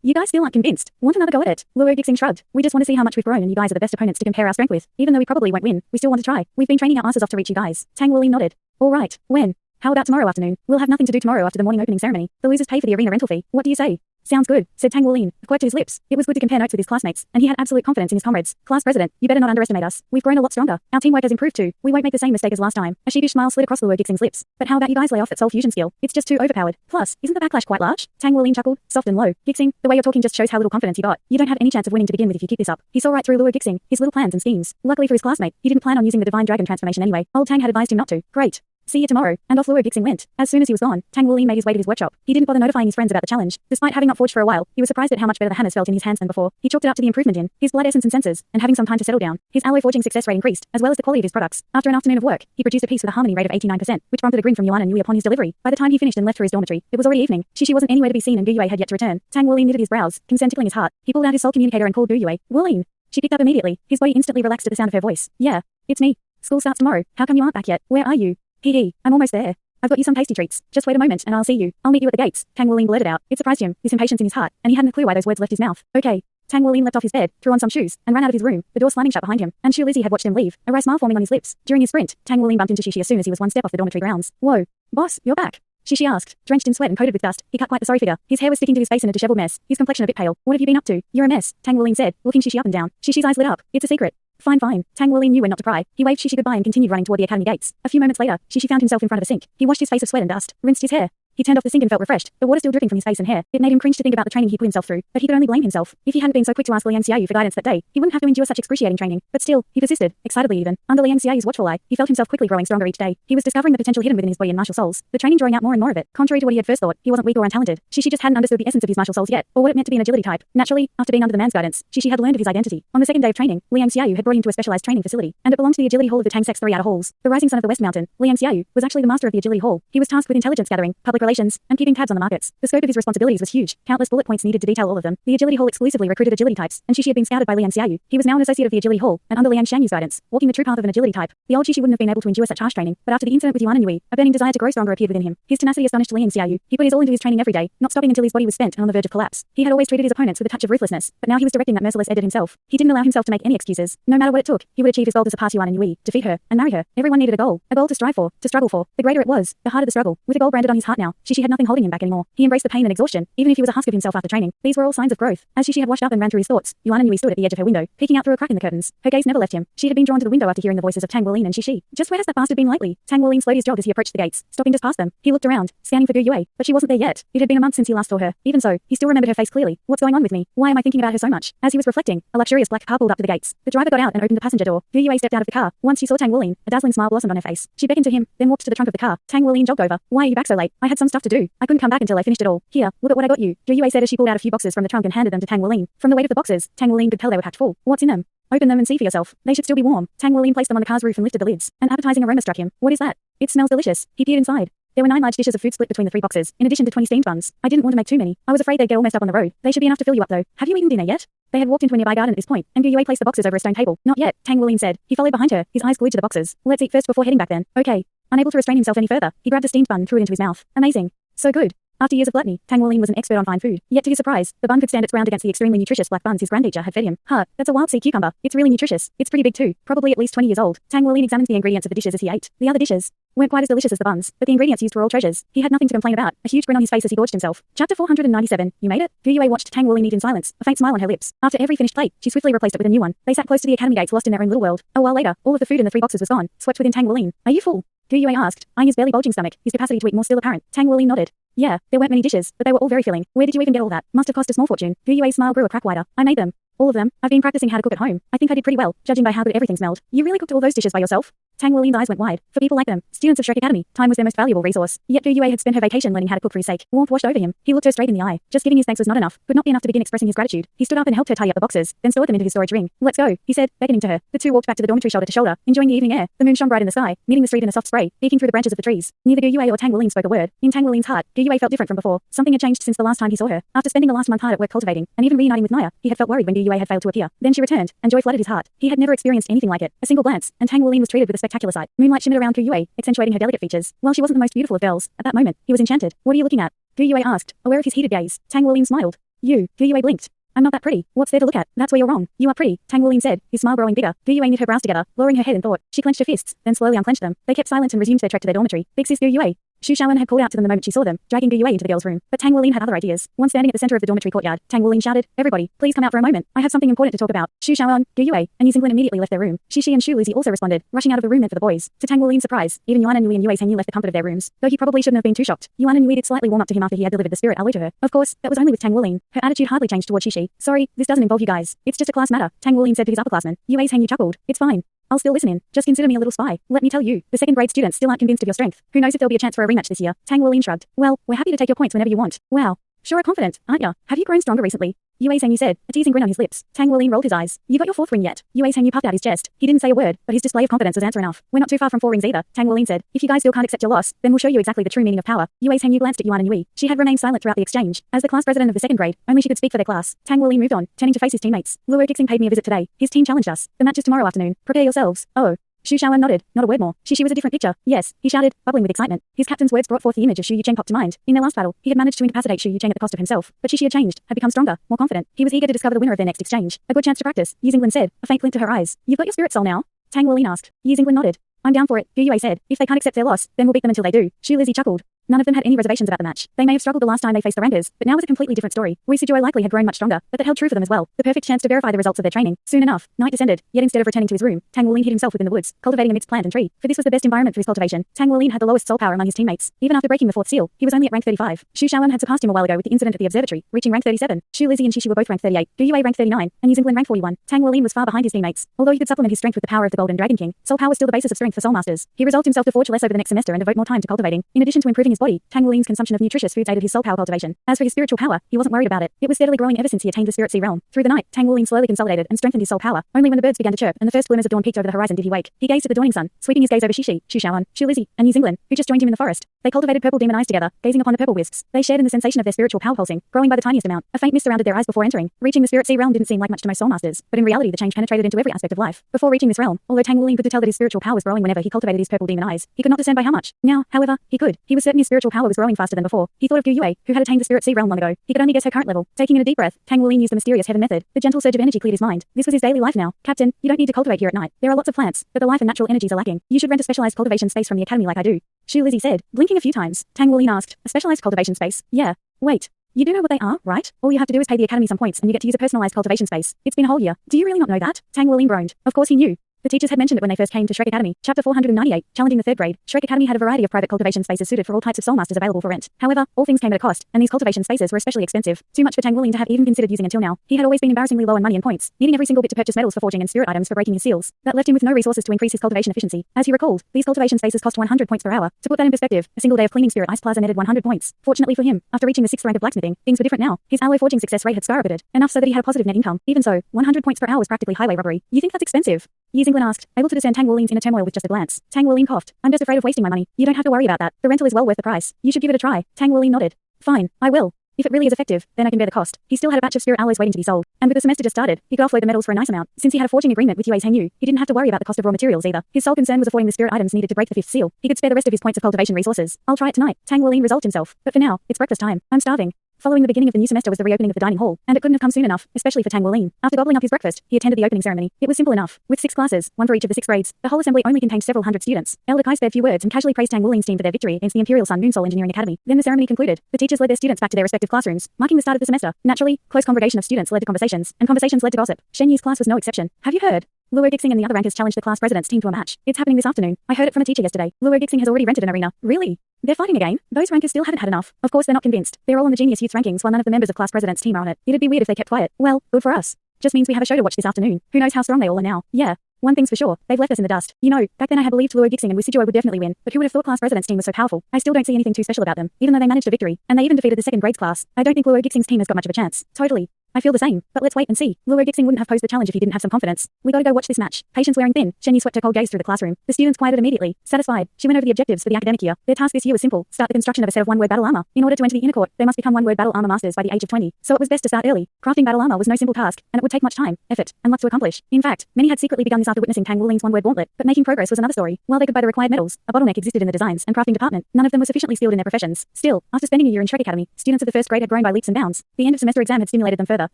You guys still aren't convinced. Want another go at it? Luo Gixing shrugged. We just want to see how much we've grown and you guys are the best opponents to compare our strength with. Even though we probably won't win, we still want to try. We've been training our asses off to reach you guys. Tang Wuling nodded. All right. When? How about tomorrow afternoon? We'll have nothing to do tomorrow after the morning opening ceremony. The losers pay for the arena rental fee. What do you say? Sounds good, said Tang Wuling, quirked to his lips. It was good to compare notes with his classmates, and he had absolute confidence in his comrades. Class president, you better not underestimate us. We've grown a lot stronger. Our teamwork has improved too. We won't make the same mistake as last time. A sheepish smile slid across Luo Gixing's lips. But how about you guys lay off that soul fusion skill? It's just too overpowered. Plus, isn't the backlash quite large? Tang Wuling chuckled, soft and low. Gixing, the way you're talking just shows how little confidence you got. You don't have any chance of winning to begin with if you keep this up. He saw right through Luo Gixing, his little plans and schemes. Luckily for his classmate, he didn't plan on using the divine dragon transformation anyway. Old Tang had advised him not to. Great. See you tomorrow. And off Luo Gixing went. As soon as he was gone, Tang Wuling made his way to his workshop. He didn't bother notifying his friends about the challenge. Despite having not forged for a while, he was surprised at how much better the hammers felt in his hands than before. He chalked it up to the improvement in his blood essence and sensors, and having some time to settle down. His alloy forging success rate increased, as well as the quality of his products. After an afternoon of work, he produced a piece with a harmony rate of 89%, which prompted a grin from Yuan and Yui upon his delivery. By the time he finished and left for his dormitory, it was already evening. Shishi wasn't anywhere to be seen and Gu Yue had yet to return. Tang Wuling knitted his brows, concern tickling his heart. He pulled out his soul communicator and called Gu Yue. Wuling. She picked up immediately. His body instantly relaxed at the sound of her voice. Yeah. It's me. School starts tomorrow. How come you aren't back yet? Where are you? Hee, I'm almost there. I've got you some tasty treats. Just wait a moment and I'll see you. I'll meet you at the gates. Tang Wuling blurted out. It surprised him, his impatience in his heart, and he hadn't a clue why those words left his mouth. Okay. Tang Wuling leapt off his bed, threw on some shoes, and ran out of his room, the door slamming shut behind him, and Shu Lizzie had watched him leave, a wry smile forming on his lips. During his sprint, Tang Wuling bumped into Shishi as soon as he was one step off the dormitory grounds. Whoa. Boss, you're back. Shishi asked. Drenched in sweat and coated with dust, he cut quite the sorry figure. His hair was sticking to his face in a disheveled mess, his complexion a bit pale. What have you been up to? You're a mess, Tang Wuling said, looking Shishi up and down. Shishi's eyes lit up. It's a secret. Fine. Tang Wuling knew when not to pry. He waved Shishi goodbye and continued running toward the academy gates. A few moments later, Shishi found himself in front of a sink. He washed his face of sweat and dust, rinsed his hair. He turned off the sink and felt refreshed, the water still dripping from his face and hair. It made him cringe to think about the training he put himself through, but he could only blame himself. If he hadn't been so quick to ask Liang Xiaoyu for guidance that day, he wouldn't have to endure such excruciating training. But still, he persisted, excitedly even. Under Liang Xiaoyu's watchful eye, he felt himself quickly growing stronger each day. He was discovering the potential hidden within his body and martial souls, the training drawing out more and more of it. Contrary to what he had first thought, he wasn't weak or untalented. Shishi just hadn't understood the essence of his martial souls yet, or what it meant to be an agility type. Naturally, after being under the man's guidance, Shishi had learned of his identity. On the second day of training, Liang Xiaoyu had brought him to a specialized training facility, and it belonged to the agility hall of the Tang Sect's 3 outer halls. The rising sun of the West Mountain, Liang Xiaoyu, was actually the master of the agility hall. He was tasked with intelligence gathering, public relations, and keeping tabs on the markets. The scope of his responsibilities was huge. Countless bullet points needed to detail all of them. The agility hall exclusively recruited agility types, and Shishi had been scouted by Liang Xiaoyu. He was now an associate of the agility hall, and under Liang Xiaoyu's guidance, walking the true path of an agility type. The old Shishi wouldn't have been able to endure such harsh training, but after the incident with Yuan and Yui, a burning desire to grow stronger appeared within him. His tenacity astonished Liang Xiaoyu. He put his all into his training every day, not stopping until his body was spent and on the verge of collapse. He had always treated his opponents with a touch of ruthlessness, but now he was directing that merciless edge at himself. He didn't allow himself to make any excuses. No matter what it took, he would achieve his goal to surpass Yuan and Yui, defeat her, and marry her. Everyone needed a goal to strive for, to struggle for. The greater it was, the harder the struggle. With a goal branded on his heart now, Shishi had nothing holding him back anymore. He embraced the pain and exhaustion, even if he was a husk of himself after training. These were all signs of growth. As Shishi had washed up and ran through his thoughts, Yuan and Yui stood at the edge of her window, peeking out through a crack in the curtains. Her gaze never left him. She had been drawn to the window after hearing the voices of Tang Wuling and Shishi. Just where has that bastard been lately? Tang Wuling slowed his jog as he approached the gates, stopping just past them. He looked around, scanning for Gu Yue, but she wasn't there yet. It had been a month since he last saw her. Even so, he still remembered her face clearly. What's going on with me? Why am I thinking about her so much? As he was reflecting, a luxurious black car pulled up to the gates. The driver got out and opened the passenger door. Gu Yue stepped out of the car. Once she saw Tang Wuling, a dazzling smile blossomed on her face. She beckoned to him, then walked to the trunk of the car. Tang Wuling jogged over. Why are you back so late? I had some stuff to do. I couldn't come back until I finished it all. Here, look at what I got you. Gu Yue said as she pulled out a few boxes from the trunk and handed them to Tang Wuling. From the weight of the boxes, Tang Wuling could tell they were packed full. What's in them? Open them and see for yourself. They should still be warm. Tang Wuling placed them on the car's roof and lifted the lids. An appetizing aroma struck him. What is that? It smells delicious. He peered inside. There were 9 large dishes of food split between the 3 boxes, in addition to 20 steamed buns. I didn't want to make too many. I was afraid they'd get all messed up on the road. They should be enough to fill you up though. Have you eaten dinner yet? They had walked into a nearby garden at this point, and Gu Yue placed the boxes over a stone table. Not yet, Tang Wuling said. He followed behind her, his eyes glued to the boxes. Let's eat first before heading back then. Okay. Unable to restrain himself any further, he grabbed a steamed bun and threw it into his mouth. Amazing. So good. After years of gluttony, Tang Wuling was an expert on fine food. Yet to his surprise, the bun could stand its ground against the extremely nutritious black buns his grandteacher had fed him. That's a wild sea cucumber. It's really nutritious. It's pretty big too, probably at least 20 years old. Tang Wuling examined the ingredients of the dishes as he ate. The other dishes weren't quite as delicious as the buns, but the ingredients used were all treasures. He had nothing to complain about, a huge grin on his face as he gorged himself. Chapter 497, you made it? Gu Yue watched Tang Wuling eat in silence, a faint smile on her lips. After every finished plate, she swiftly replaced it with a new one. They sat close to the academy gates lost in their own little world. A while later, all of the food in the 3 boxes was gone, swept within Tang Wuling. Are you full? Gu Yue asked, eyeing his barely bulging stomach, his capacity to eat more still apparent. Tang Wuling nodded. Yeah, there weren't many dishes, but they were all very filling. Where did you even get all that? Must have cost a small fortune. Gu Yue's smile grew a crack wider. I made them. All of them. I've been practicing how to cook at home. I think I did pretty well, judging by how good everything smelled. You really cooked all those dishes by yourself? Tang Wuling's eyes went wide. For people like them, students of Shrek Academy, time was their most valuable resource. Yet Gu Yue had spent her vacation learning how to cook for his sake. Warmth washed over him. He looked her straight in the eye. Just giving his thanks was not enough. Could not be enough to begin expressing his gratitude. He stood up and helped her tidy up the boxes, then stored them into his storage ring. Let's go, he said, beckoning to her. The two walked back to the dormitory shoulder to shoulder, enjoying the evening air. The moon shone bright in the sky, meeting the street in a soft spray, peeking through the branches of the trees. Neither Gu Yue or Tang Wuling spoke a word. In Tang Wuling's heart, Gu Yue felt different from before. Something had changed since the last time he saw her. After spending the last month hard at work cultivating, and even reuniting with Naya, he had felt worried when Gu Yue had failed to appear. Then she returned, and joy flooded his heart. He had never experienced anything like it. A single glance, and Tang Wuling was treated with a spectacular sight. Moonlight shimmered around Gu Yue, accentuating her delicate features. While she wasn't the most beautiful of girls, at that moment, he was enchanted. What are you looking at? Gu Yue asked, aware of his heated gaze. Tang Wuling smiled. You. Gu Yue blinked. I'm not that pretty. What's there to look at? That's where you're wrong. You are pretty, Tang Wuling said, his smile growing bigger. Gu Yue knit her brows together, lowering her head in thought. She clenched her fists, then slowly unclenched them. They kept silent and resumed their trek to their dormitory. Big sis Gu Yue. Shu Shaoan had called out to them the moment she saw them, dragging Gu Yue into the girls' room. But Tang Wuling had other ideas. Once standing at the center of the dormitory courtyard, Tang Wuling shouted, everybody, please come out for a moment. I have something important to talk about. Shu Shaoan, Gu Yue, and Yu Xinglin immediately left their room. Shishi and Shu Lizzie also responded, rushing out of the room meant for the boys. To Tang Wuling's surprise, even Yuan and Yui and Yue Zhengyu left the comfort of their rooms, though he probably shouldn't have been too shocked. Yuan and Yui did slightly warm up to him after he had delivered the spirit alloy to her. Of course, that was only with Tang Wuling. Her attitude hardly changed toward Shishi. Sorry, this doesn't involve you guys. It's just a class matter, Tang Wuling said to his upperclassmen. Yue Zhengyu chuckled. It's fine. I'll still listen in. Just consider me a little spy. Let me tell you, the second grade students still aren't convinced of your strength. Who knows if there'll be a chance for a rematch this year? Tang Wuling shrugged. Well, we're happy to take your points whenever you want. Wow. Sure are confident, aren't ya? Have you grown stronger recently? Yue Zhengyu said, a teasing grin on his lips. Tang Wuling rolled his eyes. You got your 4th ring yet? Yue Zhengyu puffed out his chest. He didn't say a word, but his display of confidence was answer enough. We're not too far from 4 rings either, Tang Wuling said. If you guys still can't accept your loss, then we'll show you exactly the true meaning of power. Yue Zhengyu glanced at Yuan and Yui. She had remained silent throughout the exchange. As the class president of the 2nd grade, only she could speak for their class. Tang Wuling moved on, turning to face his teammates. Luo Kixing paid me a visit today. His team challenged us. The match is tomorrow afternoon. Prepare yourselves. Oh. Xu Shaoan nodded, not a word more. She was a different picture. Yes, he shouted, bubbling with excitement. His captain's words brought forth the image of Xu Yucheng popped to mind. In their last battle, he had managed to incapacitate Xu Yucheng at the cost of himself, but she had changed, had become stronger, more confident. He was eager to discover the winner of their next exchange. A good chance to practice, Yi Xinglan said, a faint glint to her eyes. You've got your spirit soul now? Tang Wuling asked. Yi Xinglan nodded. I'm down for it, Gu Yue said. If they can't accept their loss, then we'll beat them until they do. Xu Lizzie chuckled. None of them had any reservations about the match. They may have struggled the last time they faced the rankers, but now was a completely different story. Wei Sijuo likely had grown much stronger, but that held true for them as well. The perfect chance to verify the results of their training. Soon enough, night descended, yet instead of returning to his room, Tang Wuling hid himself within the woods, cultivating amidst plant and tree. For this was the best environment for his cultivation. Tang Wuling had the lowest soul power among his teammates. Even after breaking the fourth seal, he was only at rank 35. Xu Shaoan had surpassed him a while ago with the incident at the observatory, reaching rank 37. Xu Lizzie and Shishi were both rank 38. Gu Yue rank 39, and Yi Xinglan rank 41. Tang Wuling was far behind his teammates. Although he could supplement his strength with the power of the Golden Dragon King, soul power was still the basis of strength for soul masters. He resolved himself to forge less over the next semester and devote more time to cultivating. In addition to improving his body, Tang Wuling's consumption of nutritious foods aided his soul power cultivation. As for his spiritual power, he wasn't worried about it. It was steadily growing ever since he attained the Spirit Sea realm. Through the night, Tang Wuling slowly consolidated and strengthened his soul power. Only when the birds began to chirp and the first glimmers of dawn peeked over the horizon did he wake. He gazed at the dawning sun, sweeping his gaze over Xu Shaoan, Xu Lizzie, and Yi Xinglan, who just joined him in the forest. They cultivated purple demon eyes together, gazing upon the purple wisps. They shared in the sensation of their spiritual power pulsing, growing by the tiniest amount. A faint mist surrounded their eyes before entering. Reaching the Spirit Sea realm didn't seem like much to most soul masters, but in reality the change penetrated into every aspect of life. Before reaching this realm, although Tang Wuling could tell that his spiritual power was growing whenever he cultivated his purple demon eyes, he could not discern by how much. Now, however, he could. He was certain his spiritual power was growing faster than before. He thought of Gu Yue, who had attained the Spirit Sea realm long ago. He could only guess her current level. Taking in a deep breath, Tang Wuling used the mysterious heaven method. The gentle surge of energy cleared his mind. This was his daily life now. Captain, you don't need to cultivate here at night. There are lots of plants, but the life and natural energies are lacking. You should rent a specialized cultivation space from the academy like I do. Xu Lizzie said, blinking a few times. Tang Wuling asked, a specialized cultivation space? Yeah. Wait. You do know what they are, right? All you have to do is pay the academy some points and you get to use a personalized cultivation space. It's been a whole year. Do you really not know that? Tang Wuling groaned. Of course he knew. The teachers had mentioned it when they first came to Shrek Academy. Chapter 498, challenging the third grade. Shrek Academy had a variety of private cultivation spaces suited for all types of soul masters available for rent. However, all things came at a cost, and these cultivation spaces were especially expensive. Too much for Tang Wuling to have even considered using until now. He had always been embarrassingly low on money and points, needing every single bit to purchase metals for forging and spirit items for breaking his seals. That left him with no resources to increase his cultivation efficiency. As he recalled, these cultivation spaces cost 100 points per hour. To put that in perspective, a single day of cleaning Spirit Ice Plaza netted 100 points. Fortunately for him, after reaching the 6th rank of blacksmithing, things were different now. His alloy forging success rate had skyrocketed, enough so that he had a positive net income. Even so, 100 points per hour was practically highway robbery. You think that's expensive? Yi Xinglan asked, able to discern Tang Wuling's inner turmoil with just a glance. Tang Wuling coughed. I'm just afraid of wasting my money. You don't have to worry about that. The rental is well worth the price. You should give it a try. Tang Wuling nodded. Fine, I will. If it really is effective, then I can bear the cost. He still had a batch of spirit alloys waiting to be sold, and with the semester just started, he could offload the metals for a nice amount. Since he had a forging agreement with Yue's Hengyu, he didn't have to worry about the cost of raw materials either. His sole concern was avoiding the spirit items needed to break the 5th seal. He could spare the rest of his points of cultivation resources. I'll try it tonight. Tang Wuling resolved himself. But for now, it's breakfast time. I'm starving. Following the beginning of the new semester was the reopening of the dining hall, and it couldn't have come soon enough, especially for Tang Wuling. After gobbling up his breakfast, he attended the opening ceremony. It was simple enough. With 6 classes, one for each of the 6 grades, the whole assembly only contained several hundred students. Elder Kai spared few words and casually praised Tang Wuling's team for their victory against the Imperial Sun Moon Soul Engineering Academy. Then the ceremony concluded. The teachers led their students back to their respective classrooms, marking the start of the semester. Naturally, close congregation of students led to conversations, and conversations led to gossip. Shen Yu's class was no exception. Have you heard? Luo Gixing and the other rankers challenged the class president's team to a match. It's happening this afternoon. I heard it from a teacher yesterday. Luo Gixing has already rented an arena. Really? They're fighting again? Those rankers still haven't had enough. Of course they're not convinced. They're all on the Genius Youth's rankings while none of the members of class president's team are on it. It'd be weird if they kept quiet. Well, good for us. Just means we have a show to watch this afternoon. Who knows how strong they all are now? Yeah. One thing's for sure, they've left us in the dust. You know, back then I had believed Luo Gixing and Wei Sijuo would definitely win, but who would have thought class president's team was so powerful? I still don't see anything too special about them, even though they managed a victory, and they even defeated the 2nd grades class. I don't think Luo Gixing's team has got much of a chance. Totally. I feel the same, but let's wait and see. Luo Gixing wouldn't have posed the challenge if he didn't have some confidence. We gotta go watch this match. Patience wearing thin, Shen Yu swept her cold gaze through the classroom. The students quieted immediately. Satisfied, she went over the objectives for the academic year. Their task this year was simple: start the construction of a set of one-word battle armor. In order to enter the inner court, they must become one-word battle armor masters by the age of 20. So it was best to start early. Crafting battle armor was no simple task, and it would take much time, effort, and luck to accomplish. In fact, many had secretly begun this after witnessing Tang Wuling's one-word gauntlet, but making progress was another story. While they could buy the required metals, a bottleneck existed in the designs and crafting department. None of them were sufficiently skilled in their professions. Still, after spending a year in Shrek Academy, students of the 1st grade had grown by leaps and bounds. The end of semester exam had stimulated them further,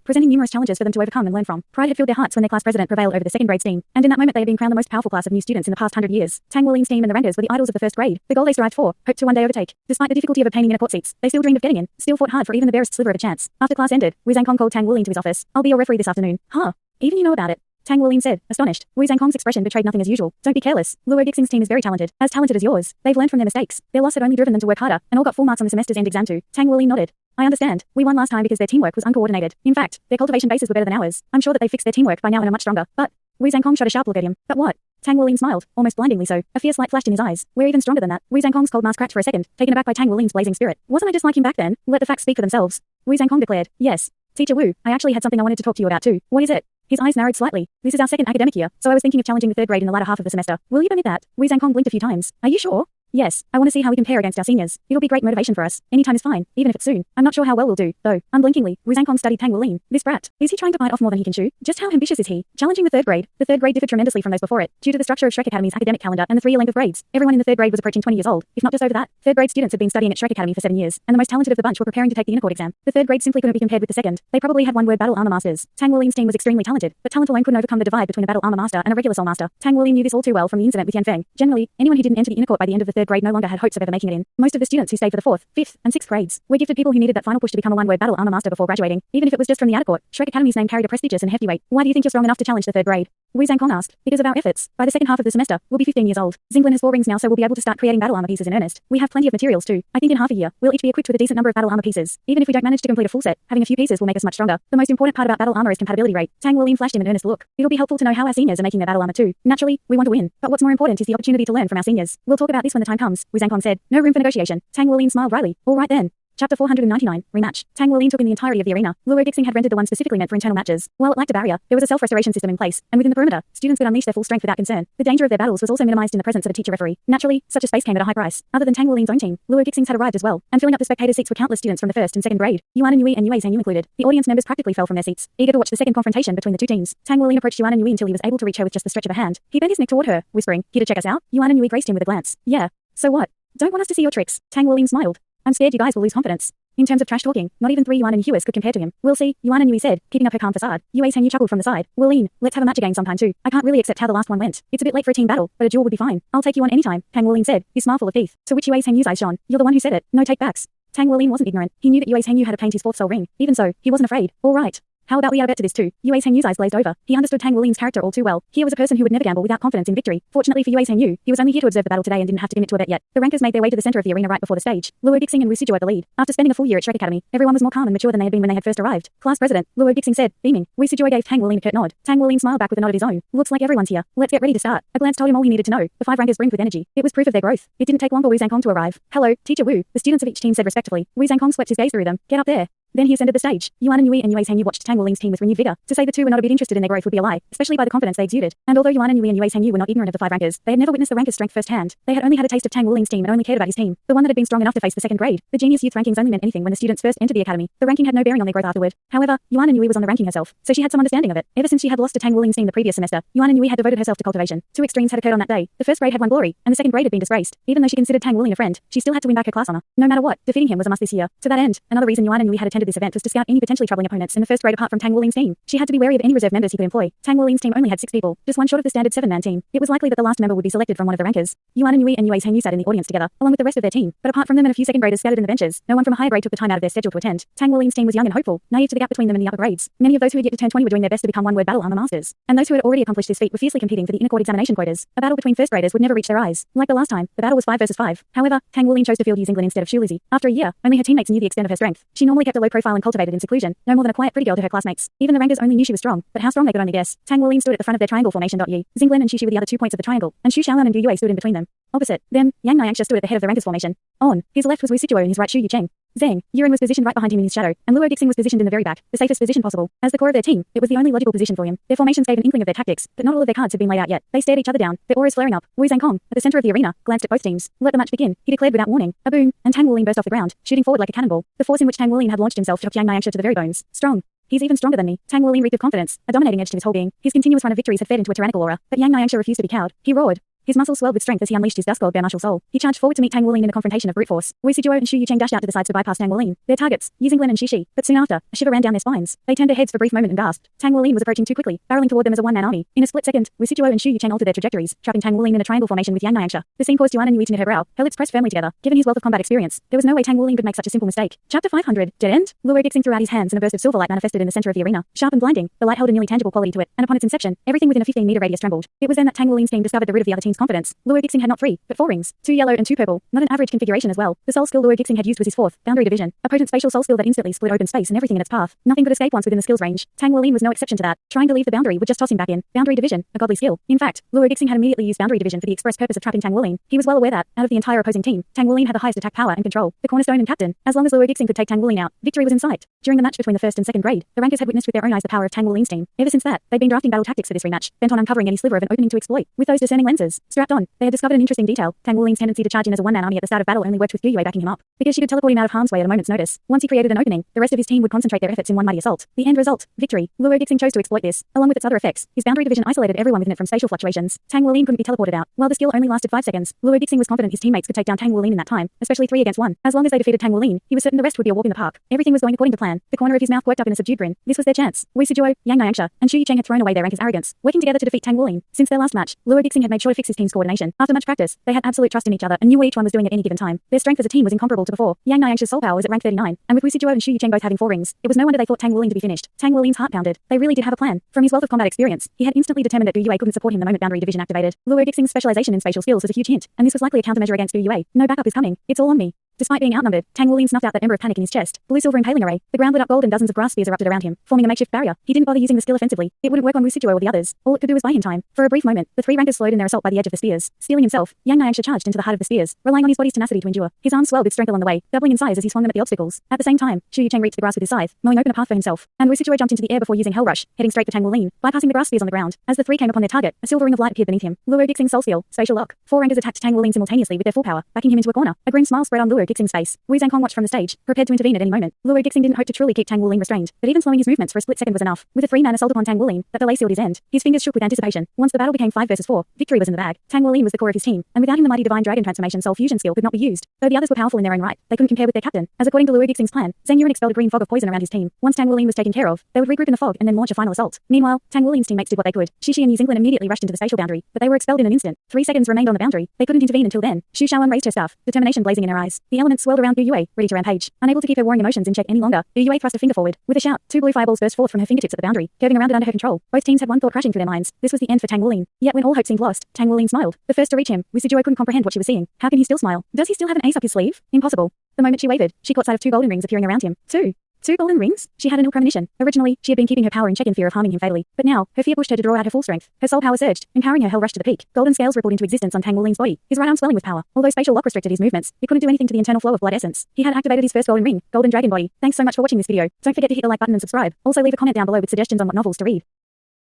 presenting numerous challenges for them to overcome and learn from. Pride had filled their hearts when their class president prevailed over the 2nd grade team, and in that moment they had been crowned the most powerful class of new students in the past 100 years. Tang Wuling's team and the rankers were the idols of the 1st grade, the goal they strived for, hoped to one day overtake. Despite the difficulty of obtaining inner court seats, they still dreamed of getting in, still fought hard for even the barest sliver of a chance. After class ended, Wu Zhangkong called Tang Wuling to his office. I'll be your referee this afternoon. Huh? Even you know about it? Tang Wuling said, astonished. Wu Zhangkong's expression betrayed nothing as usual. Don't be careless. Luo Gixing's team is very talented as yours. They've learned from their mistakes. Their loss had only driven them to work harder, and all got full marks on the semester's end exam too. Tang Wuling nodded. I understand. We won last time because their teamwork was uncoordinated. In fact, their cultivation bases were better than ours. I'm sure that they fixed their teamwork by now and are much stronger. But Wu Zhangkong shot a sharp look at him. But what? Tang Wuling smiled, almost blindingly so. A fierce light flashed in his eyes. We're even stronger than that. Wu Zhangkong's cold mask cracked for a second, taken aback by Tang Wuling's blazing spirit. Wasn't I just like him back then? Let the facts speak for themselves. Wu Zhangkong declared. Yes. Teacher Wu, I actually had something I wanted to talk to you about too. What is it? His eyes narrowed slightly. This is our 2nd academic year, so I was thinking of challenging the 3rd grade in the latter half of the semester. Will you permit that? Wu Zhangkong blinked a few times. Are you sure? Yes, I want to see how we compare against our seniors. It'll be great motivation for us. Any time is fine, even if it's soon. I'm not sure how well we'll do, though. Unblinkingly, Wu Zhangkong studied Tang Wulin. This brat. Is he trying to bite off more than he can chew? Just how ambitious is he? Challenging the third grade. The third grade differed tremendously from those before it, due to the structure of Shrek Academy's academic calendar and the 3-year length of grades. Everyone in the third grade was approaching 20 years old, if not just over that. Third grade students had been studying at Shrek Academy for 7 years, and the most talented of the bunch were preparing to take the inner court exam. The third grade simply couldn't be compared with the second. They probably had one-word battle armor masters. Tang Wulin's team was extremely talented, but talent alone couldn't overcome the divide between a battle armor master and a regular soul master. Tang Wulin knew this all too well from the incident with Yan Feng. Generally, anyone who didn't enter the inner court by the end of the third grade no longer had hopes of ever making it in. Most of the students who stayed for the 4th, 5th, and 6th grades were gifted people who needed that final push to become a one-word battle armor master before graduating, even if it was just from the outer court. Shrek Academy's name carried a prestigious and hefty weight. Why do you think you're strong enough to challenge the third grade? Wu Zhangkong asked. Because of our efforts. By the second half of the semester, we'll be 15 years old. Xinglin has 4 rings now, so we'll be able to start creating battle armor pieces in earnest. We have plenty of materials too. I think in half a year, we'll each be equipped with a decent number of battle armor pieces. Even if we don't manage to complete a full set, having a few pieces will make us much stronger. The most important part about battle armor is compatibility rate. Tang Wulin flashed him an earnest look. It'll be helpful to know how our seniors are making their battle armor too. Naturally, we want to win. But what's more important is the opportunity to learn from our seniors. We'll talk about this when the time comes, Wu Zhangkong said. No room for negotiation. Tang Wulin smiled wryly. All right then. Chapter 499, Rematch. Tang Wulin took in the entirety of the arena. Luo Dixing had rendered the one specifically meant for internal matches. While it lacked a barrier, there was a self-restoration system in place, and within the perimeter, students could unleash their full strength without concern. The danger of their battles was also minimized in the presence of a teacher referee. Naturally, such a space came at a high price. Other than Tang Wulin's own team, Luo Dixing's had arrived as well, and filling up the spectator seats were countless students from the 1st and 2nd grade. Yuan and Yui and Yue Zhangyu included. The audience members practically fell from their seats, eager to watch the second confrontation between the two teams. Tang Wulin approached Yuan and Yui until he was able to reach her with just the stretch of a hand. He bent his neck toward her, whispering, "Here to check us out?" Yuan and Yui graced him with a glance. "Yeah. So what? Don't want us to see your tricks?" Tang Wulin smiled. "I'm scared you guys will lose confidence." In terms of trash talking, not even 3 Yuan and Huis could compare to him. "We'll see," Yuan and Yui said, keeping up her calm facade. Yue Zhangyu chuckled from the side. "Wulin, let's have a match again sometime too. I can't really accept how the last one went. It's a bit late for a team battle, but a duel would be fine. I'll take you on anytime," Tang Wulin said, his smile full of teeth. To which Yue Zhangyu's eyes shone. "You're the one who said it. No take-backs." Tang Wulin wasn't ignorant. He knew that Yue Zhangyu had obtained his 4th soul ring. Even so, he wasn't afraid. "All right. How about we add a bet to this too?" Yue Zhangyu's eyes glazed over. He understood Tang Wulin's character all too well. Here was a person who would never gamble without confidence in victory. Fortunately for Yue Zhangyu, he was only here to observe the battle today and didn't have to commit to a bet yet. The rankers made their way to the center of the arena right before the stage. Luo Dixing and Wu Sijuo at the lead. After spending a full year at Shrek Academy, everyone was more calm and mature than they had been when they had first arrived. "Class president," Luo Dixing said, beaming. Wu Sijuo gave Tang Wulin a curt nod. Tang Wulin smiled back with a nod of his own. "Looks like everyone's here. Let's get ready to start." A glance told him all he needed to know. The 5 rankers brinked with energy. It was proof of their growth. It didn't take long for Wu Zhangkong to arrive. "Hello, Teacher Wu," the students of each team said respectfully. Wu Zhangkong swept his gaze through them. "Get up there." Then he ascended the stage. Yuan and Yui and Yue Zhangyu watched Tang Wulin's team with renewed vigor. To say the two were not a bit interested in their growth would be a lie, especially by the confidence they exuded. And although Yuan and Yui and Yue Zhangyu were not ignorant of the 5 rankers, they had never witnessed the rankers' strength firsthand. They had only had a taste of Tang Wulin's team and only cared about his team, the one that had been strong enough to face the 2nd grade. The genius youth rankings only meant anything when the students first entered the academy. The ranking had no bearing on their growth afterward. However, Yuan and Yui was on the ranking herself, so she had some understanding of it. Ever since she had lost to Tang Wulin's team the previous semester, Yuan and Yui had devoted herself to cultivation. 2 extremes had occurred on that day. The 1st grade had won glory, and the 2nd grade had been disgraced. Even though she considered Tang Wulin a friend, she still had to win back her class honor. No matter what, defeating him was a must this year. To that end, another reason Yuan and Yui had attended this event was to scout any potentially troubling opponents in the 1st grade apart from Tang Wulin's team. She had to be wary of any reserve members he could employ. Tang Wulin's team only had 6 people, just one short of the standard 7-man team. It was likely that the last member would be selected from one of the rankers. Yuan and Yui and Yue Zhangyu sat in the audience together, along with the rest of their team. But apart from them and a few 2nd graders scattered in the benches, no one from a higher grade took the time out of their schedule to attend. Tang Wulin's team was young and hopeful, naive to the gap between them and the upper grades. Many of those who had yet to turn 20 were doing their best to become one-word battle armor masters. And those who had already accomplished this feat were fiercely competing for the inner court examination quotas. A battle between 1st graders would never reach their eyes. Like the last time, the battle was 5 versus 5. However, Tang Wulin chose to field Xinglin instead of Shu Lizhi. After a year, only her teammates knew the extent of her strength. She normally kept a low profile and cultivated in seclusion, no more than a quiet pretty girl to her classmates. Even the rankers only knew she was strong, but how strong they could only guess. Tang Wulin stood at the front of their triangle formation. Yi, Xinglin and Shishi were the other 2 points of the triangle, and Xu Xiaoan and Du Yue stood in between them. Opposite them, Yang Niangsha stood at the head of the rankers formation. On his left was Wu Sijuo and his right Xu Yucheng. Zhang Yuan was positioned right behind him in his shadow, and Luo Dixing was positioned in the very back, the safest position possible. As the core of their team, it was the only logical position for him. Their formations gave an inkling of their tactics, but not all of their cards had been laid out yet. They stared each other down, their auras flaring up. Wu Zhangkong, at the center of the arena, glanced at both teams. "Let the match begin," he declared without warning. A boom, and Tang Wulin burst off the ground, shooting forward like a cannonball. The force in which Tang Wulin had launched himself shocked Yang Niangsha to the very bones. Strong. "He's even stronger than me." Tang Wulin reeked of confidence, a dominating edge to his whole being. His continuous run of victories had fed into a tyrannical aura, but Yang Niangsha refused to be cowed. He roared. His muscles swelled with strength as he unleashed his dusk gold bare martial soul. He charged forward to meet Tang Wulin in a confrontation of brute force. Wu Sijuo and Xu Yucheng dashed out to the sides to bypass Tang Wulin. Their targets, Xinglin and Shishi, but soon after, a shiver ran down their spines. They turned their heads for a brief moment and gasped. Tang Wulin was approaching too quickly, barreling toward them as a one-man army. In a split second, Wu Sijuo and Xu Yucheng altered their trajectories, trapping Tang Wulin in a triangle formation with Yang Niangsha. The scene caused Yuan and Yui to knit her brow, her lips pressed firmly together. Given his wealth of combat experience, there was no way Tang Wulin could make such a simple mistake. Chapter 500, Dead End? Luo Dixing threw out his hands and a burst of silver light manifested in the center of the arena. Sharp and blinding, the light held a nearly tangible quality to it, and upon its inception, everything within a 15-meter radius trembled. It was then that Tang Wulin's team discovered the root of the other team's confidence. Luo Dixing had not 3, but 4 rings. 2 yellow and 2 purple, not an average configuration as well. The soul skill Luo Dixing had used was his 4th, boundary division, a potent spatial soul skill that instantly split open space and everything in its path. Nothing could escape once within the skill's range. Tang Wulin was no exception to that. Trying to leave the boundary would just toss him back in. Boundary division, a godly skill. In fact, Luo Dixing had immediately used boundary division for the express purpose of trapping Tang Wulin. He was well aware that, out of the entire opposing team, Tang Wulin had the highest attack power and control, the cornerstone and captain. As long as Luo Dixing could take Tang Wulin out, victory was in sight. During the match between the 1st and 2nd grade, the rankers had witnessed with their own eyes the power of Tang Wulin's team. Ever since that, they'd been drafting battle tactics for this rematch, bent on uncovering any sliver of an opening to exploit. With those discerning lenses, Strapped on, they had discovered an interesting detail. Tang Wulin's tendency to charge in as a one-man army at the start of battle only worked with Douluo backing him up, because she could teleport him out of harm's way at a moment's notice. Once he created an opening, the rest of his team would concentrate their efforts in one mighty assault. The end result, victory. Luo Dixing chose to exploit this, along with its other effects. His boundary division isolated everyone within it from spatial fluctuations. Tang Wulin couldn't be teleported out. While the skill only lasted 5 seconds, Luo Dixing was confident his teammates could take down Tang Wulin in that time, especially 3 against 1. As long as they defeated Tang Wulin, he was certain the rest would be a walk in the park. Everything was going according to plan. The corner of his mouth worked up in a subdued grin. This was their chance. Wei Sujuo, Yang Nyangsha, and Shu Yicheng had thrown away their rank as arrogance, working together to defeat Tang Wulin. Since their last match, Luo Dixing had made sure to fix his team's coordination. After much practice, they had absolute trust in each other and knew what each one was doing at any given time. Their strength as a team was incomparable to before. Yang Nyangsha's soul power was at rank 39, and with Wei Sujuo and Shu Yicheng both having 4 rings, it was no wonder they thought Tang Wulin to be finished. Tang Wulin's heart pounded. They really did have a plan. From his wealth of combat experience, he had instantly determined that Douluo couldn't support him the moment boundary division activated. Luo Dixing's specialization in spatial skills was a huge hint, and this was likely a countermeasure against Douluo. No backup is coming. It's all on me. Despite being outnumbered, Tang Wulin snuffed out that ember of panic in his chest. Blue-silver impaling array. The ground lit up gold and dozens of grass spears erupted around him, forming a makeshift barrier. He didn't bother using the skill offensively. It wouldn't work on Wu Sujuo or the others. All it could do was buy him time. For a brief moment, the 3 rankers slowed in their assault by the edge of the spears. Stealing himself, Yang Nyangsha charged into the heart of the spears, relying on his body's tenacity to endure. His arms swelled with strength along the way, doubling in size as he swung them at the obstacles. At the same time, Shu Yicheng reached the grass with his scythe, mowing open a path for himself, and Wu Sujuo jumped into the air before using Hell Rush, heading straight for Tang Wulin, bypassing the grass spears on the ground. As the 3 came upon their target, a silver ring of light appeared beneath him. Luo Dixing's soul skill, spatial lock. 4 rankers attacked Tang Wulin simultaneously with their full power, backing him into a corner. A grim smile spread on Luo Dixing's face. Wu Zhangkong watched from the stage, prepared to intervene at any moment. Luo Dixing didn't hope to truly keep Tang Wulin restrained, but even slowing his movements for a split second was enough. With a 3-man assault upon Tang Wulin, that delay sealed his end. His fingers shook with anticipation. Once the battle became 5 versus 4, victory was in the bag. Tang Wulin was the core of his team, and without him the mighty divine dragon transformation soul fusion skill could not be used. Though the others were powerful in their own right, they couldn't compare with their captain, as according to Luo Dixing's plan, Zheng Yuan expelled a green fog of poison around his team. Once Tang Wulin was taken care of, they would regroup in the fog and then launch a final assault. Meanwhile, Tang Wulin's teammates did what they could. Shishi and Yizinglan immediately rushed into the spatial boundary, but they were expelled in an instant. 3 seconds remained on the boundary. They couldn't intervene until then. Xu Shaoan raised her staff, determination blazing in her eyes. The elements swirled around Douluo, ready to rampage. Unable to keep her warring emotions in check any longer, Douluo thrust a finger forward. With a shout, 2 blue fireballs burst forth from her fingertips at the boundary, curving around and under her control. Both teams had one thought crashing through their minds. This was the end for Tang Wulin. Yet when all hope seemed lost, Tang Wulin smiled. The first to reach him, Wu Sujuo couldn't comprehend what she was seeing. How can he still smile? Does he still have an ace up his sleeve? Impossible. The moment she wavered, she caught sight of 2 golden rings appearing around him. 2 golden rings? She had an ill premonition. Originally, she had been keeping her power in check in fear of harming him fatally, but now, her fear pushed her to draw out her full strength. Her soul power surged, empowering her hell rush to the peak. Golden scales rippled into existence on Tang Wulin's body, his right arm swelling with power. Although spatial lock restricted his movements, it couldn't do anything to the internal flow of blood essence. He had activated his first golden ring, golden dragon body. Thanks so much for watching this video. Don't forget to hit the like button and subscribe. Also leave a comment down below with suggestions on what novels to read.